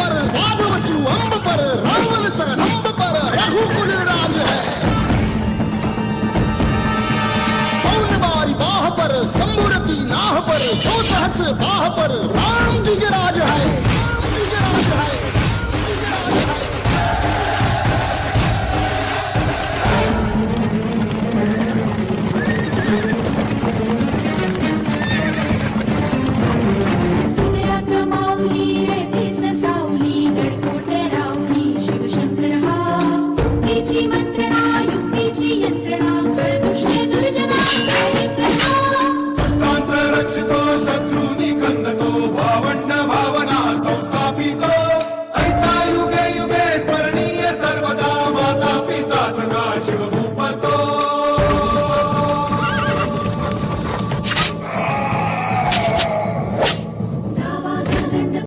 पर वाघ वसु अम्ब पर रावण सन अम्ब पर रघुकुल राज है। पौन बारी बाह पर संबुरती नाह पर जो सहस बाह पर राम द्विज राज है।